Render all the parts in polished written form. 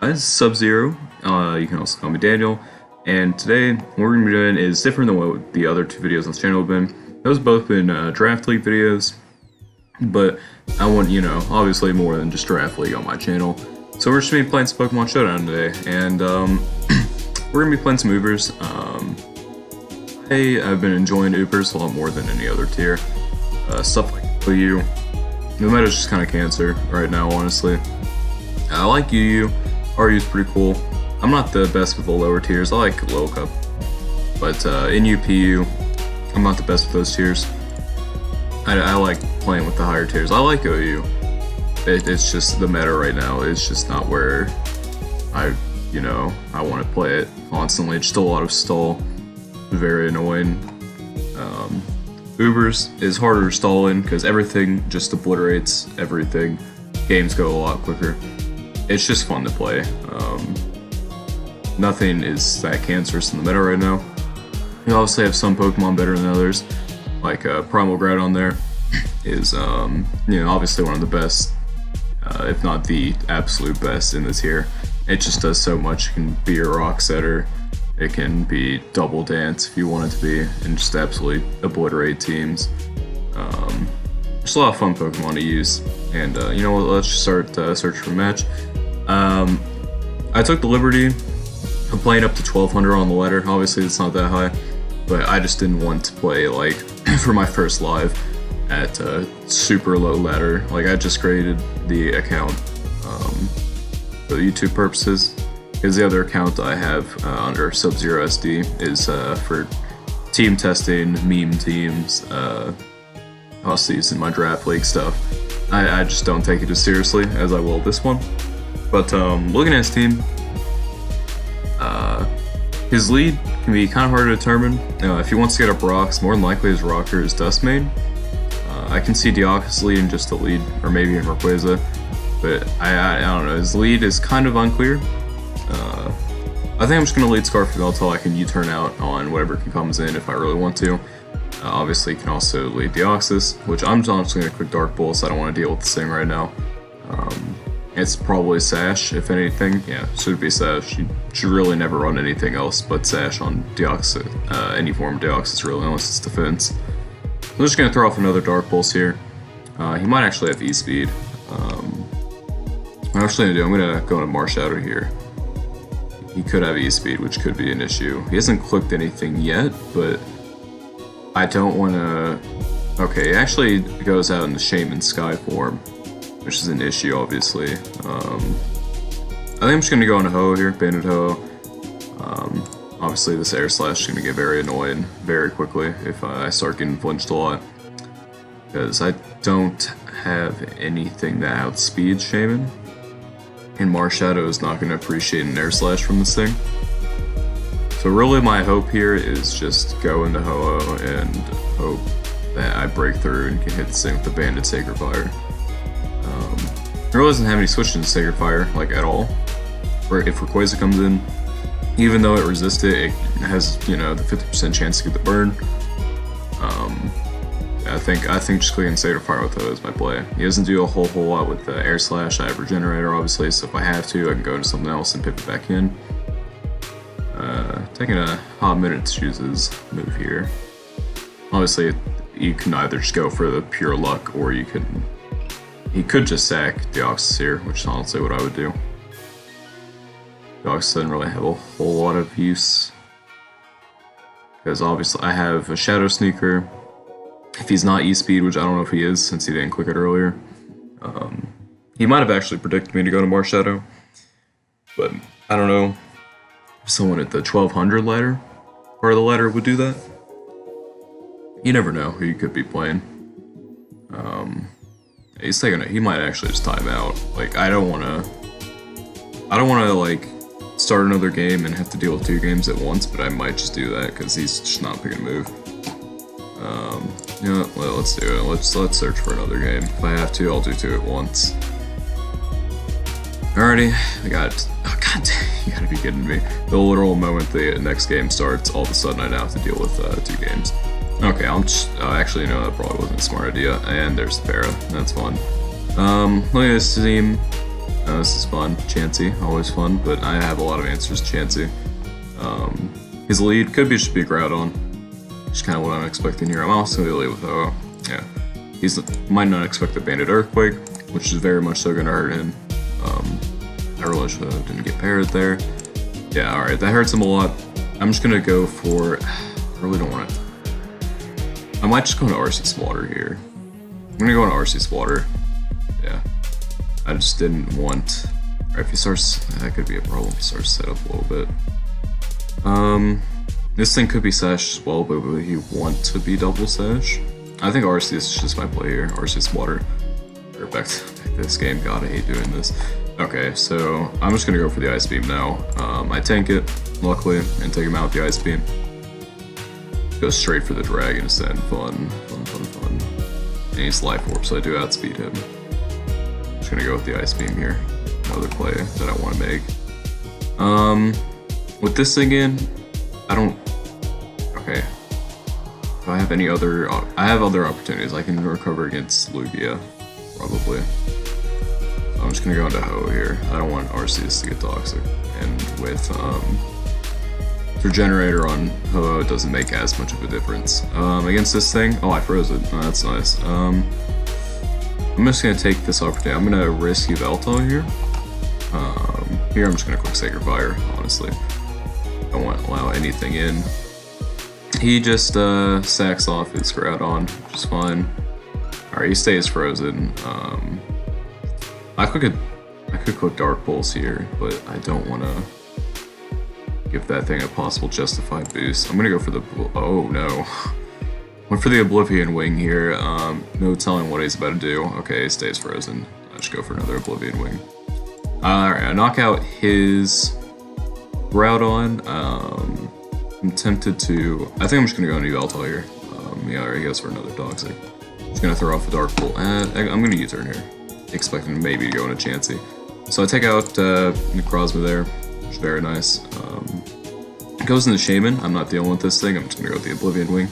Guys, Sub-Zero. You can also call me Daniel. And today, what we're going to be doing is different than what the other two videos on this channel have been. Those have both been Draft League videos, but I want, obviously more than just Draft League on my channel. So we're just going to be playing some Pokemon Showdown today, and we're going to be playing some Ubers. I've been enjoying Ubers a lot more than any other tier. Stuff like UU. No matter, it's just kind of cancer right now, honestly. I like UU. RU is pretty cool. I'm not the best with the lower tiers. I like low cup, but in UPU, I'm not the best with those tiers. I like playing with the higher tiers. I like OU. It's just the meta right now. It's just not where I want to play it constantly. Just a lot of stall. Very annoying. Ubers is harder to stall in because everything just obliterates everything. Games go a lot quicker. It's just fun to play. Nothing is that cancerous in the meta right now. You obviously have some Pokemon better than others, like Primal Groudon there is obviously one of the best, if not the absolute best in this tier. It just does so much. It can be a rock setter, it can be double dance if you want it to be, and just absolutely obliterate teams. There's a lot of fun Pokemon to use, and let's just start search for a match. I took the liberty of playing up to 1200 on the ladder. Obviously it's not that high, but I just didn't want to play like for my first live at super low ladder. Like I just created the account for YouTube purposes, because the other account I have under SubZeroSD is for team testing, meme teams, Hussies in my draft league stuff. I just don't take it as seriously as I will this one. But looking at his team, his lead can be kind of hard to determine. If he wants to get up rocks, more than likely his rocker is Dustmane. I can see Deoxys leading just a lead, or maybe even Rayquaza, but I don't know. His lead is kind of unclear. I think I'm just going to lead Scarfville until I can U-turn out on whatever comes in if I really want to. Obviously, you can also lead Deoxys, which I'm just going to quick Dark Pulse. I don't want to deal with this thing right now. It's probably Sash, if anything. Yeah, should be Sash. You should really never run anything else but Sash on Deoxys, any form of Deoxys, really, unless it's defense. I'm just going to throw off another Dark Pulse here. He might actually have E-Speed. What I'm actually going to do, I'm going to go into Marshadow here. He could have E-Speed, which could be an issue. He hasn't clicked anything yet, but I don't want to... Okay, he actually goes out in the Shaman Sky form, which is an issue, obviously. I think I'm just going to go into Ho here, Banded Ho. Obviously, this Air Slash is going to get very annoying very quickly if I start getting flinched a lot, because I don't have anything that outspeeds Shaman, and Marshadow is not going to appreciate an Air Slash from this thing. So really my hope here is just go into Ho-Oh and hope that I break through and can hit this thing with the Banded Sacred Fire. It really doesn't have any switch into Sacred Fire, like at all. Or if Rayquaza comes in, even though it resists it, it has, the 50% chance to get the burn. I think just clicking Sacred Fire with Ho is my play. He doesn't do a whole lot with the Air Slash. I have Regenerator, obviously, so if I have to, I can go into something else and pivot back in. Taking a hot minute to choose his move here. Obviously, you can either just go for the pure luck, or he could just sack Deoxys here, which is honestly what I would do. Deoxys doesn't really have a whole lot of use, because obviously I have a Shadow Sneaker. If he's not E-Speed, which I don't know if he is since he didn't click it earlier, he might have actually predicted me to go to Marshadow, but I don't know if someone at the 1200 ladder part of the ladder would do that. You never know who you could be playing. He's taking it. He might actually just time out. Like I don't want to like start another game and have to deal with 2 games at once, but I might just do that because he's just not picking a move. Well, let's do it. Let's search for another game. If I have to, I'll do 2 at once. Alrighty, I got it. Oh god dang, you gotta be kidding me. The literal moment the next game starts, all of a sudden I now have to deal with 2 games. Okay, I'm just, actually, no, that probably wasn't a smart idea. And there's the para, that's fun. Look at this team. This is fun. Chansey, always fun, but I have a lot of answers to Chansey. His lead could be, should be Groudon. Just kind of what I'm expecting here. I'm also going to lead with Ho-Oh. Yeah. Might not expect the Banded Earthquake, which is very much so going to hurt him. I really should have didn't get paired there. Yeah, alright, that hurts him a lot. I'm just going to go for... I really don't want it. I might just go into RC Slaughter here. I'm going to go into RC Slaughter. Yeah. I just didn't want... Alright, if he starts... That could be a problem if he starts set up a little bit. This thing could be Sash as well, but would he want to be double Sash? I think RC is just my play here. RC Slaughter. Back to this game. God, I hate doing this. Okay, so I'm just gonna go for the Ice Beam now. I tank it, luckily, and take him out with the Ice Beam. Go straight for the Dragon instead. Fun. And he's Life Orb, so I do outspeed him. Just gonna go with the Ice Beam here. Another play that I want to make. With this thing in, I don't... Okay. Do I have any other... I have other opportunities. I can recover against Lugia, probably. So I'm just gonna go into Ho here. I don't want Arceus to get toxic. And with Regenerator on Ho, it doesn't make as much of a difference. Against this thing... Oh, I froze it. Oh, that's nice. I'm just gonna take this opportunity. I'm gonna risk Yveltal here. Here I'm just gonna quick Sacred Fire, honestly. Don't want to allow anything in. He just sacks off his Groudon, which is fine. Alright, he stays frozen. I could click Dark Pulse here, but I don't want to give that thing a possible justified boost. I'm gonna go for the... Oh no. Went for the Oblivion Wing here. No telling what he's about to do. Okay, he stays frozen. I just go for another Oblivion Wing. Alright, I knock out his Groudon. I'm tempted to... I think I'm just gonna go into Yveltal here. Yeah, alright, he goes for another Toxic. Just gonna throw off a Dark Bolt. I'm gonna U-turn here. Expecting maybe to go into Chansey. So I take out Necrozma there, which is very nice. Goes into Shaman. I'm not dealing with this thing. I'm just gonna go with the Oblivion Wing.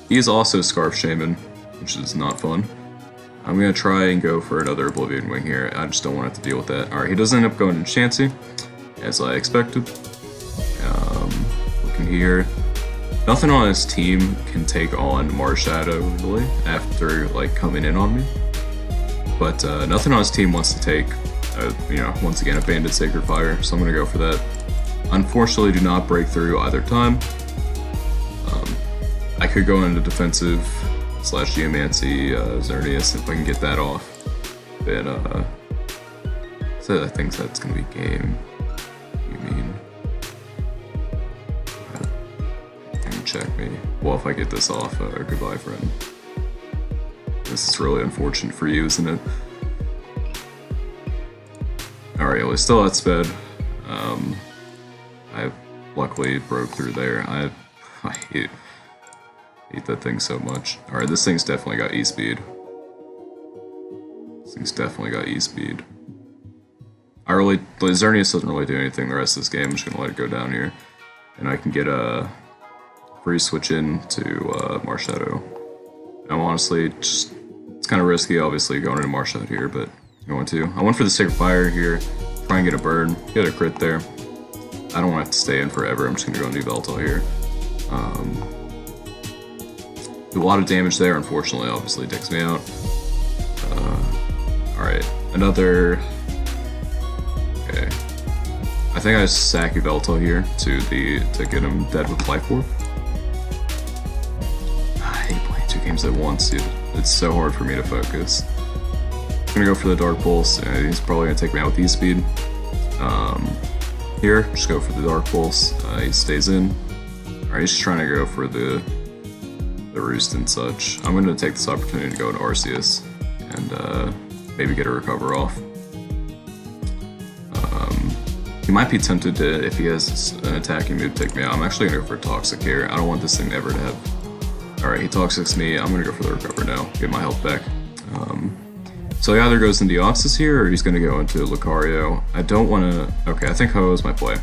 He is also Scarf Shaman, which is not fun. I'm gonna try and go for another Oblivion Wing here. I just don't want to have to deal with that. Alright, he does end up going to Chansey, as I expected. Looking here. Nothing on his team can take on Marshadow, really, after, like, coming in on me. But nothing on his team wants to take, you know, once again, a Banded Sacred Fire, so I'm gonna go for that. Unfortunately, do not break through either time. I could go into defensive / Geomancy Xerneas if I can get that off. Then, so I think that's gonna be game. You mean? Check me. Well, if I get this off, goodbye, friend. This is really unfortunate for you, isn't it? Alright, well, he's still outsped. I luckily broke through there. I hate that thing so much. Alright, this thing's definitely got E-Speed. This thing's definitely got E-Speed. Xerneas doesn't really do anything the rest of this game. I'm just gonna let it go down here. And I can get a free switch in to Marshadow. I'm honestly just... It's kind of risky, obviously, going into Marshadow here, but I'm going to. I went for the Sacred Fire here. Try and get a burn. Get a crit there. I don't want to have to stay in forever. I'm just going to go into Yveltal here. Do a lot of damage there, unfortunately. Obviously, takes me out. Alright, another... Okay. I think I just sack Yveltal here to get him dead with Life Orb. I hate playing 2 games at once, dude. It's so hard for me to focus. I'm gonna go for the Dark Pulse. He's probably gonna take me out with E-Speed. Here, just go for the Dark Pulse. He stays in. Alright, he's just trying to go for the Roost and such. I'm gonna take this opportunity to go into Arceus and maybe get a recover off. He might be tempted to, if he has an attacking move, take me out. I'm actually gonna go for a Toxic here. I don't want this thing ever to have... Alright, he Toxics me. I'm gonna go for the recover now. Get my health back. So he either goes into Deoxys here, or he's gonna go into Lucario. I don't wanna... Okay, I think Ho is my play.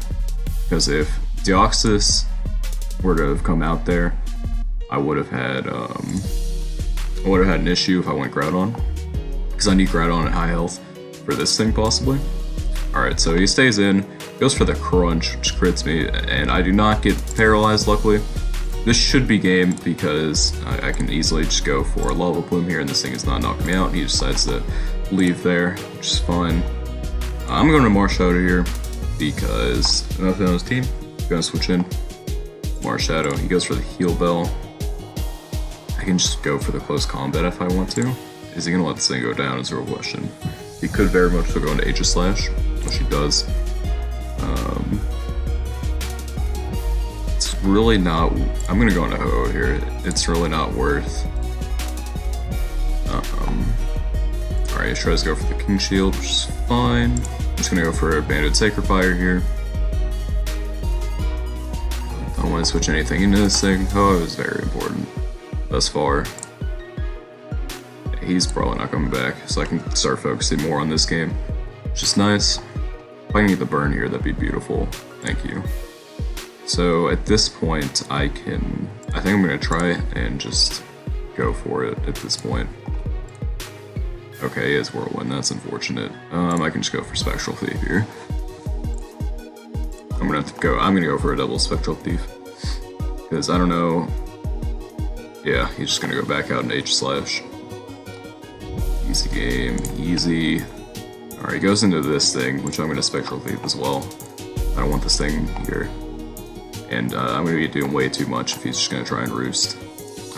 Because if Deoxys were to have come out there, I would have had an issue if I went Groudon. Because I need Groudon at high health for this thing, possibly. Alright, so he stays in, goes for the crunch, which crits me, and I do not get paralyzed, luckily. This should be game because I can easily just go for a Lava Plume here, and this thing is not knocking me out, and he decides to leave there, which is fine. I'm going to Marshadow here because nothing on his team. Gonna switch in. Marshadow, he goes for the Heal Bell. I can just go for the close combat if I want to. Is he gonna let this thing go down is a real question. He could very much go into Aegis-Slash, which he does. It's really not... I'm gonna go into Ho-Oh here. It's really not worth... Alright, he tries to go for the King Shield, which is fine. I'm just gonna go for a Banded Sacred Fire here. I don't want to switch anything into this thing. Ho-Oh is very important thus far. He's probably not coming back, so I can start focusing more on this game, which is nice. If I can get the burn here, that'd be beautiful. Thank you. So at this point, I think I'm gonna try and just go for it at this point. Okay, he has Whirlwind, that's unfortunate. I can just go for Spectral Thief here. I'm gonna go for a double Spectral Thief. Because I don't know. Yeah, he's just gonna go back out into Aegis-Slash. Easy game, easy. Alright, he goes into this thing, which I'm gonna Spectral Thief as well. I don't want this thing here. And I'm gonna be doing way too much if he's just gonna try and roost.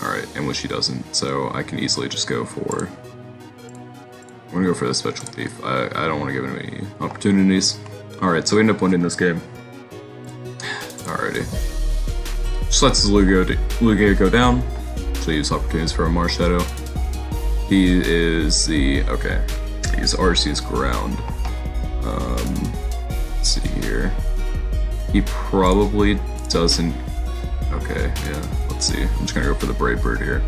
Alright, and which he doesn't, so I can easily just go for... I'm gonna go for the Spectral Thief. I don't want to give him any opportunities. Alright, so we end up winning this game. Alrighty. Just lets his Lugia go down. So use opportunities for a Marshadow. He is the... okay. He's RC's ground. Let's see here. He probably doesn't... okay, yeah. Let's see. I'm just gonna go for the Brave Bird here.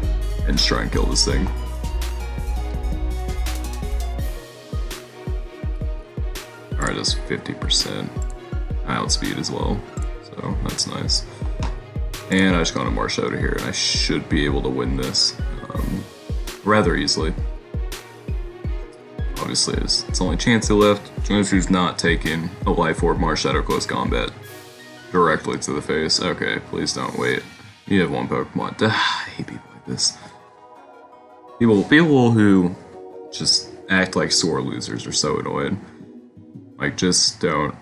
And just try and kill this thing. Alright, that's 50% outspeed as well. So that's nice. And I just got a Marshadow here, and I should be able to win this rather easily. Obviously, it's the only chance he left. As he's not taking a Life Orb Marshadow close combat directly to the face. Okay, please don't wait. You have one Pokemon. I hate people like this. People who just act like sore losers are so annoying. Like, just don't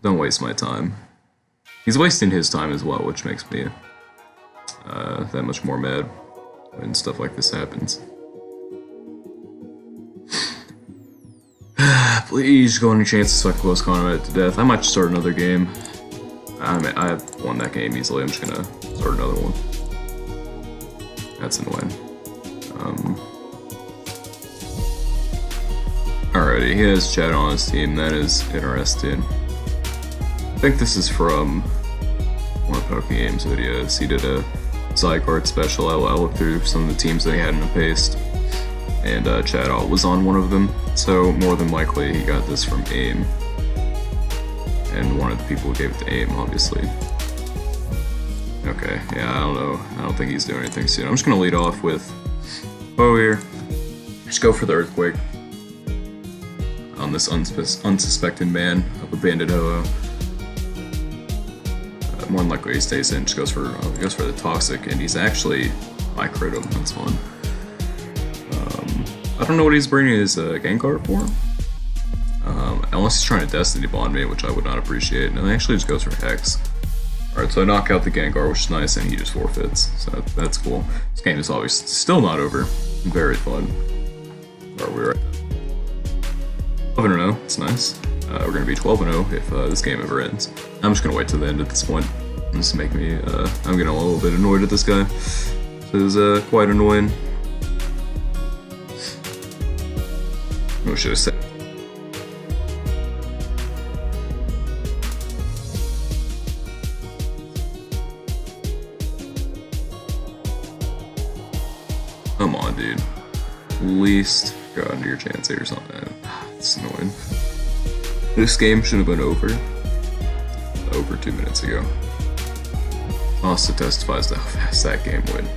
waste my time. He's wasting his time as well, which makes me that much more mad when stuff like this happens. Please go on your chances so I can close combat to death. I might just start another game. I mean, I won that game easily. I'm just gonna start another one. That's annoying. Alrighty, he has Shadow on his team. That is interesting. I think this is from one of PokeGame's videos. He did a Zygarde special. I looked through some of the teams that he had in the paste, and Shadow was on one of them. So more than likely, he got this from AIM, and one of the people who gave it to AIM, obviously. Okay, yeah, I don't know. I don't think he's doing anything soon. I'm just gonna lead off with Bo here. Just go for the Earthquake on this unsuspecting man of a banded Ho-Oh. More than likely he stays in, just goes for the Toxic, and he's actually... I crit him, that's fun. I don't know what he's bringing his Gengar for. Unless he's trying to Destiny Bond me, which I would not appreciate, and then actually just goes for Hex. Alright, so I knock out the Gengar, which is nice, and he just forfeits, so that's cool. This game is obviously still not over. Very fun. Where are we right now? 11-0, it's nice. We're gonna be 12-0 if this game ever ends. I'm just gonna wait till the end at this point. This is making me, I'm getting a little bit annoyed at this guy. This is quite annoying. What should I say? Come on, dude. At least go under your chance here or something. It's annoying. This game should have been over 2 minutes ago. Also testifies to how fast that game went.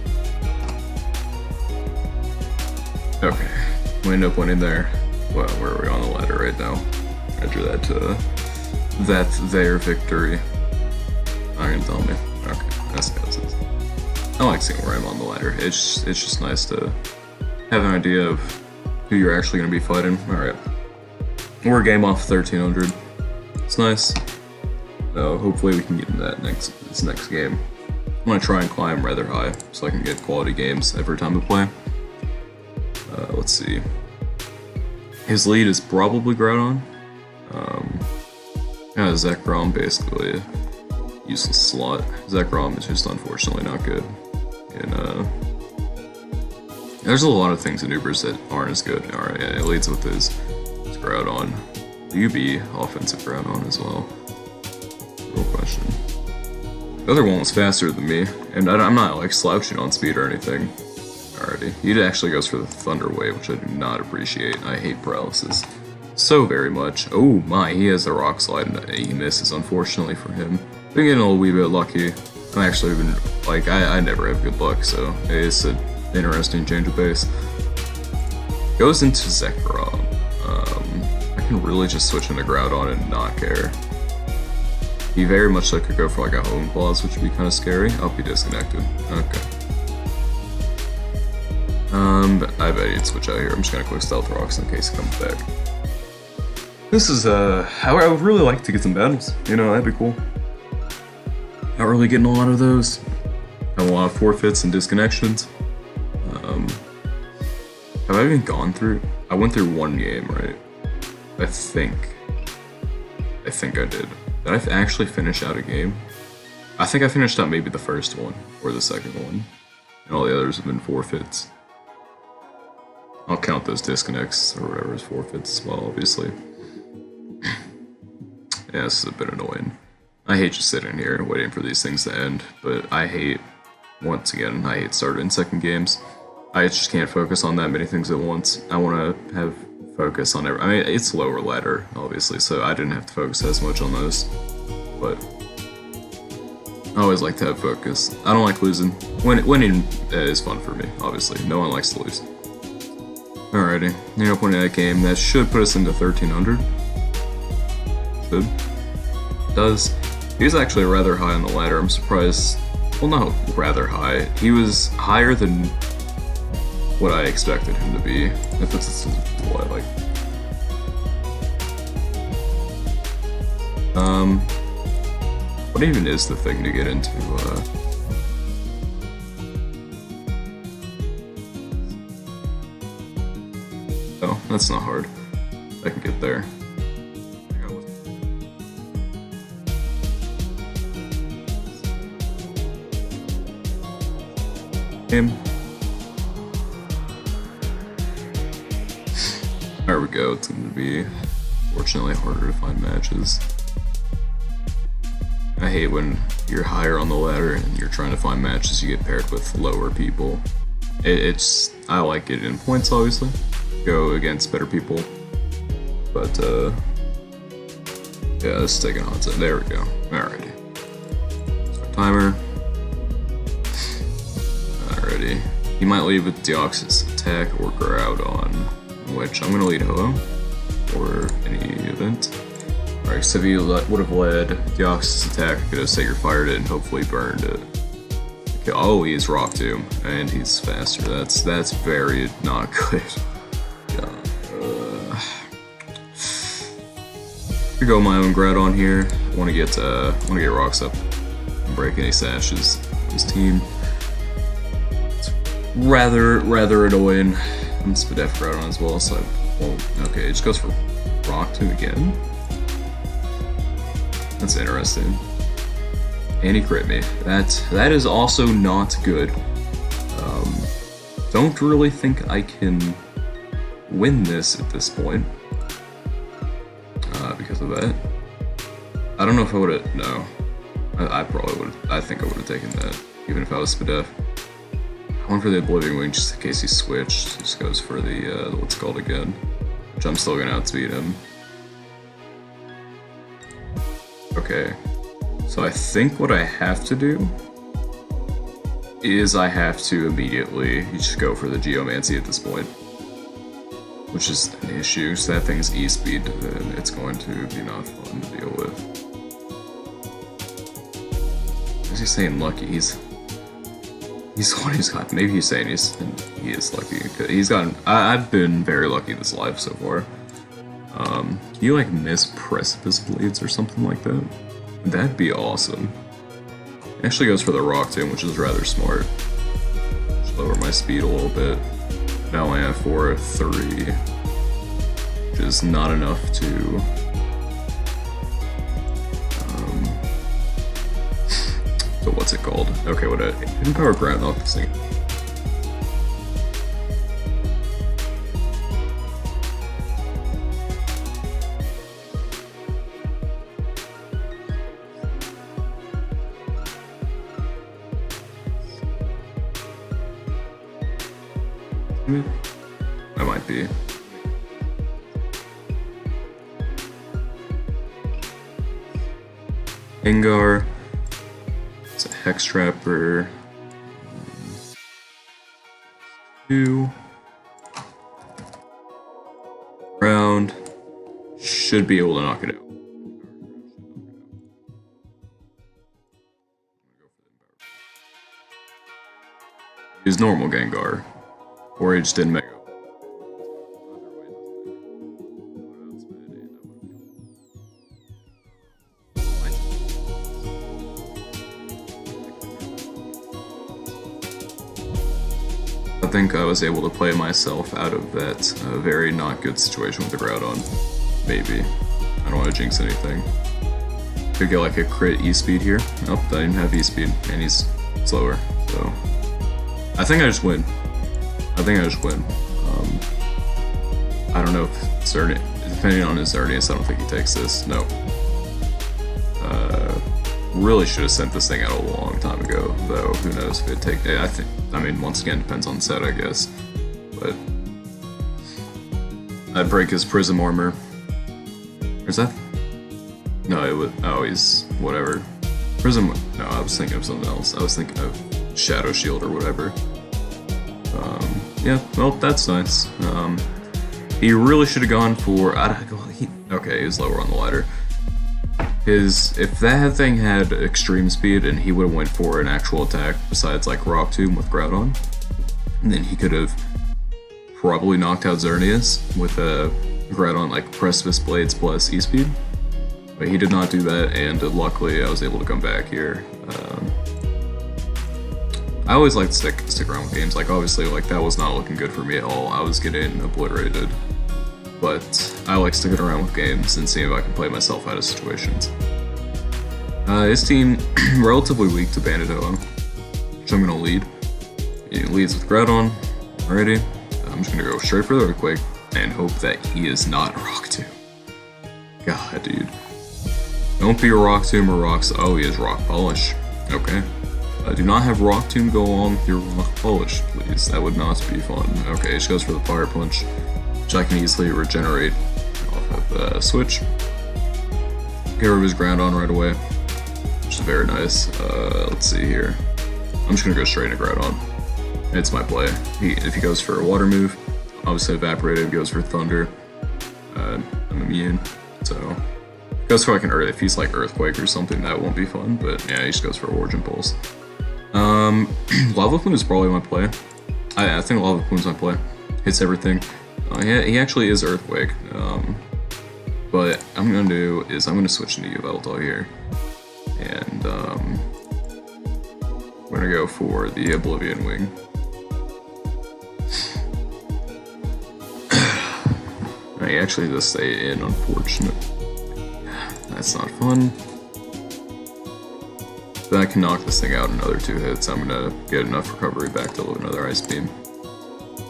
Okay, we end up winning there. Well, where are we on the ladder right now? Measure that to their victory. Not gonna tell me. Okay, that's it. I like seeing where I'm on the ladder. It's just nice to have an idea of who you're actually gonna be fighting. All right, we're game off 1300. It's nice. Hopefully we can get in this next game. I'm gonna try and climb rather high so I can get quality games every time I play. Let's see. His lead is probably Groudon. Yeah, Zekrom basically a useless slot. Zekrom is just unfortunately not good. And there's a lot of things in Ubers that aren't as good. Alright, yeah, it leads with his Groudon. UB offensive Groudon as well. Real question. The other one was faster than me, and I'm not like slouching on speed or anything. Alrighty, he actually goes for the Thunder Wave, which I do not appreciate. I hate paralysis so very much. Oh my, he has a Rock Slide and he misses, unfortunately for him. Been getting a wee bit lucky. I'm actually been like I never have good luck, so it's an interesting change of pace. Goes into Zekrom. I can really just switch into Groudon and not care. He very much could go for like a Home Claws, which would be kind of scary. Oh, he disconnected. Okay. But I bet he'd switch out here. I'm just gonna quick Stealth Rocks in case he comes back. This is I would really like to get some battles. You know, that'd be cool. Not really getting a lot of those. Have a lot of forfeits and disconnections. Have I even gone through? I went through one game, right? I think I did. Did I actually finish out a game? I think I finished out maybe the first one or the second one, and all the others have been forfeits. I'll count those disconnects or whatever as forfeits as well, obviously. Yeah, this is a bit annoying. I hate just sitting here waiting for these things to end, but I hate, once again, I hate starting and second games. I just can't focus on that many things at once. I want to have focus on every. I mean, it's lower ladder, obviously, so I didn't have to focus as much on those. But I always like to have focus. I don't like losing. Winning is fun for me, obviously. No one likes to lose. Alrighty, near up winning that game. That should put us into 1300. Should. It does. He's actually rather high on the ladder. I'm surprised. Well, not rather high. He was higher than what I expected him to be. If it's what I like. What even is the thing to get into? Oh, that's not hard. I can get there. Him. There we go. It's going to be, fortunately, harder to find matches. I hate when you're higher on the ladder and you're trying to find matches you get paired with lower people. I like getting points, obviously. Go against better people. But, yeah, this is taking on time. There we go. Alrighty. Start timer. Alrighty. He might lead with Deoxys attack or Groudon, which I'm going to lead Ho-Oh for any event. Alright, so if he would have led Deoxys attack, I could have Sacred Fired it and hopefully burned it. Okay, oh, he's Rock Tomb, and he's faster. That's very not good. I go my own Groudon here. I want to get rocks up and break any sashes of his team. It's rather annoying. I'm Spadef Groudon as well, so I won't. Okay, it just goes for Rock Tomb again. That's interesting. And he crit me. That is also not good. Don't really think I can win this at this point. Because of that. I don't know if I would have. No. I probably would have. I think I would have taken that, even if I was Spadef. I went for the Oblivion Wing just in case he switched. He just goes for the, what's it called again? Which I'm still gonna outspeed him. Okay. So I think what I have to do is I have to immediately just go for the Geomancy at this point. which is an issue. So that thing's E-speed, then it's going to be not fun to deal with. Is he saying lucky? He's the one who's got. Maybe he's saying he is lucky. He's gotten. I've been very lucky this life so far. Can you like miss precipice blades or something like that? That'd be awesome. Actually goes for the rock tomb, which is rather smart. Just lower my speed a little bit. Now I have 4-3, which is not enough to. So what's it called? Okay, what a hidden power ground knock this thing. That might be. Gengar. It's a Hex Trapper. 2. Round. Should be able to knock it out. Use normal Gengar. Or he just didn't make it. I think I was able to play myself out of that very not good situation with the Groudon. Maybe. I don't want to jinx anything. Could get like a crit E-speed here. Nope, I didn't have E-speed, and he's slower, so... I think I just win. I don't know if depending on his Xerneas, I don't think he takes this. No. Really should have sent this thing out a long time ago, though. Who knows if it'd take. I mean, once again, depends on the set, I guess. But I'd break his Prism armor. Is that? No, it would. Oh, he's whatever. Prism. No, I was thinking of something else. I was thinking of Shadow Shield or whatever. Yeah, well, that's nice. He really should have gone for. Okay, he was lower on the ladder. If that thing had extreme speed and he would have went for an actual attack besides like Rock Tomb with Groudon, then he could have probably knocked out Xerneas with a Groudon like Precipice Blades plus E-Speed. But he did not do that, and luckily I was able to come back here. I always like to stick around with games. Like obviously, like that was not looking good for me at all. I was getting obliterated, but I like sticking around with games and seeing if I can play myself out of situations. His team relatively weak to Banditoa, which I'm gonna lead. He leads with Groudon. Alrighty, I'm just gonna go straight for the Earthquake and hope that he is not Rock Tomb. God, dude, don't be a Rock Tomb or Rocks. Oh, he is Rock Polish. Okay. Do not have Rock Tomb go along with your Rock Polish, please. That would not be fun. Okay, he just goes for the Fire Punch, which I can easily regenerate off of Switch. Get rid of his Groudon right away, which is very nice. Let's see here. I'm just gonna go straight into Groudon. It's my play. If he goes for a Water move, obviously Evaporated, goes for Thunder. I'm immune, so... Goes for like an Earth. If he's like Earthquake or something, that won't be fun, but yeah, he just goes for Origin Pulse. Lava Plume is probably my play. I think Lava Plume's my play. Hits everything. Yeah, he actually is Earthquake. But I'm gonna do is I'm gonna switch into Yveltal here. And I'm gonna go for the Oblivion Wing. He actually does stay in, unfortunate. That's not fun. Then I can knock this thing out in another 2 hits. I'm gonna get enough recovery back to load another Ice Beam.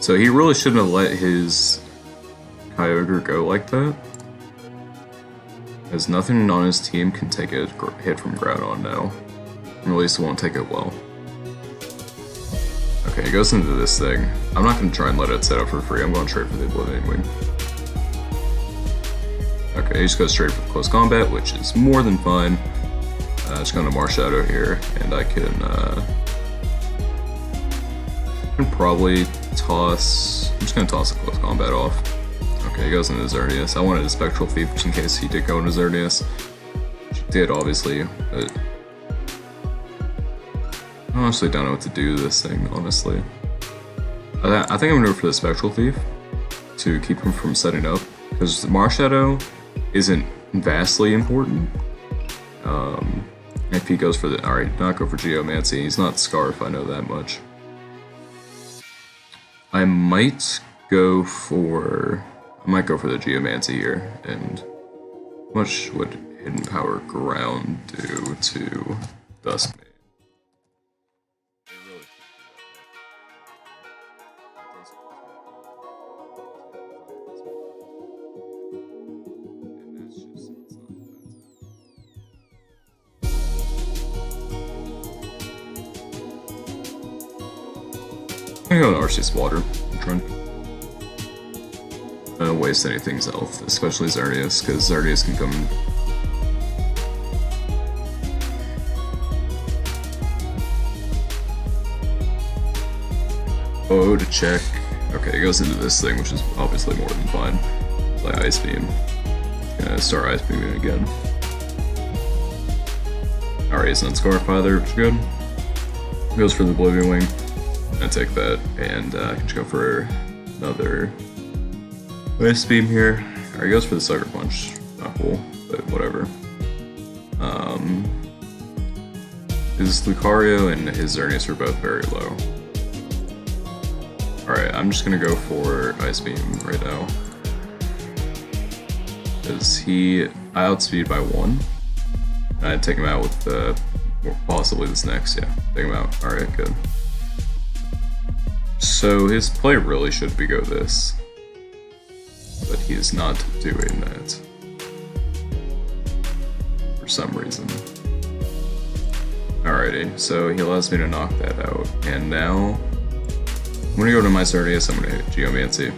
So he really shouldn't have let his Kyogre go like that. Because nothing on his team can take a hit from Groudon now. Or at least it won't take it well. Okay, he goes into this thing. I'm not gonna try and let it set up for free. I'm going straight for the Oblivion Wing. Okay, he just goes straight for close combat, which is more than fine. Just going to Marshadow here, and I can probably toss... I'm just going to toss the close combat off. Okay, he goes into Xerneas. I wanted a Spectral Thief just in case he did go into Xerneas. Which he did, obviously, but I honestly don't know what to do with this thing, honestly. I think I'm gonna go for the Spectral Thief to keep him from setting up, because Marshadow isn't vastly important. If he goes for the... Alright, not go for Geomancy. He's not Scarf, I know that much. I might go for the Geomancy here, and how much would Hidden Power Ground do to Duskmane? I'm gonna go to Arceus Water. I'm trying to waste anything's health, especially Xerneas, because Xerneas can come. Oh, to check. Okay, he goes into this thing, which is obviously more than fine. Play Ice Beam. Gonna start Ice Beaming again. Alright, he's not Scarf either, which is good. Goes for the Oblivion Wing. I take that, and I can just go for another Ice Beam here. Alright, he goes for the Sucker Punch. Not cool, but whatever. His Lucario and his Xerneas are both very low. Alright, I'm just gonna go for Ice Beam right now. Because I outspeed by 1. I'd take him out with possibly this next, yeah. Take him out. Alright, good. So his play really should be go this, but he is not doing that for some reason. Alrighty, so he allows me to knock that out, and now I'm gonna go to my Xerneas, I'm gonna hit Geomancy,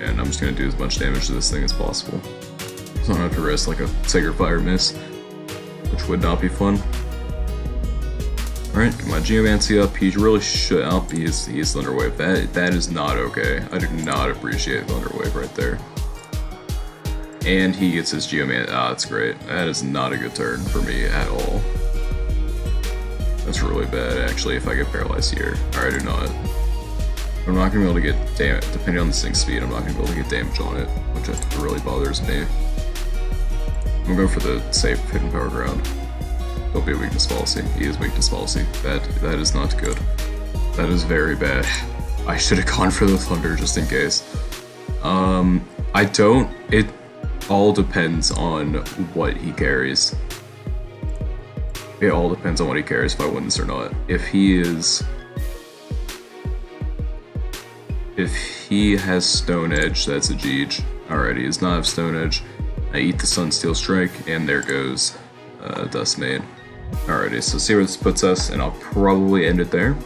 and I'm just gonna do as much damage to this thing as possible. So I don't have to risk like a Sacred Fire miss, which would not be fun. Alright, get my Geomancy up. He really should outbeat his Thunder Wave. That is not okay. I do not appreciate Thunder Wave right there. And he gets his Geomancy. Ah, that's great. That is not a good turn for me at all. That's really bad, actually, if I get paralyzed here. Alright, I do not. I'm not going to be able to get damage. Depending on this thing's speed, I'm not going to be able to get damage on it, which really bothers me. I'm going to go for the safe Hidden Power Ground. Don't be a Weakness Policy. He is Weakness Policy. That is not good. That is very bad. I should have gone for the Thunder just in case. It all depends on what he carries. It all depends on what he carries if I win this or not. If he has Stone Edge, that's a Jeej. Alright, he does not have Stone Edge. I eat the Sunsteel Strike, and there goes Duskmane. Alrighty, so see where this puts us, and I'll probably end it there.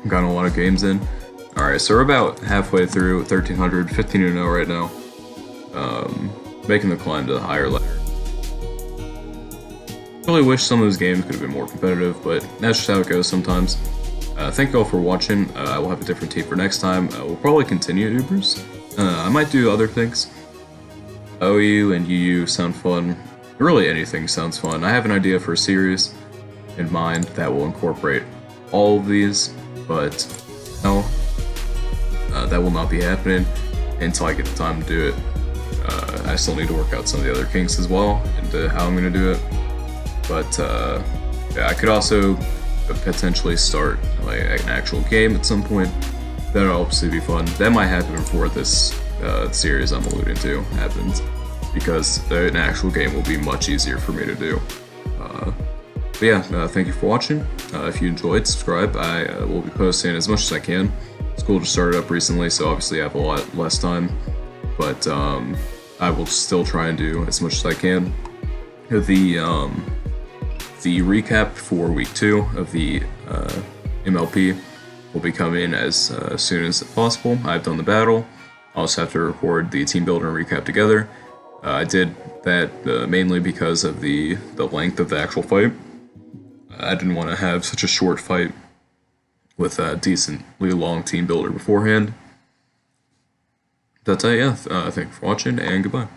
I've gotten a lot of games in. Alright, so we're about halfway through 1300, 15-0 right now. Making the climb to the higher ladder. Really wish some of those games could have been more competitive, but that's just how it goes sometimes. Thank you all for watching. I will have a different team for next time. We'll probably continue Ubers. I might do other things. OU and UU sound fun. Really anything sounds fun. I have an idea for a series in mind that will incorporate all of these, but no, that will not be happening until I get the time to do it. I still need to work out some of the other kinks as well into how I'm going to do it. But yeah, I could also potentially start like an actual game at some point. That'll obviously be fun. That might happen before this series I'm alluding to happens, because an actual game will be much easier for me to do. But yeah, thank you for watching. If you enjoyed, subscribe. I will be posting as much as I can. School just started up recently, so obviously I have a lot less time, but I will still try and do as much as I can. The recap for week 2 of the MLP will be coming as soon as possible. I've done the battle. I also have to record the team builder and recap together. I did that mainly because of the length of the actual fight. I didn't want to have such a short fight with a decently long team builder beforehand. That's it, yeah. Thank you for watching, and goodbye.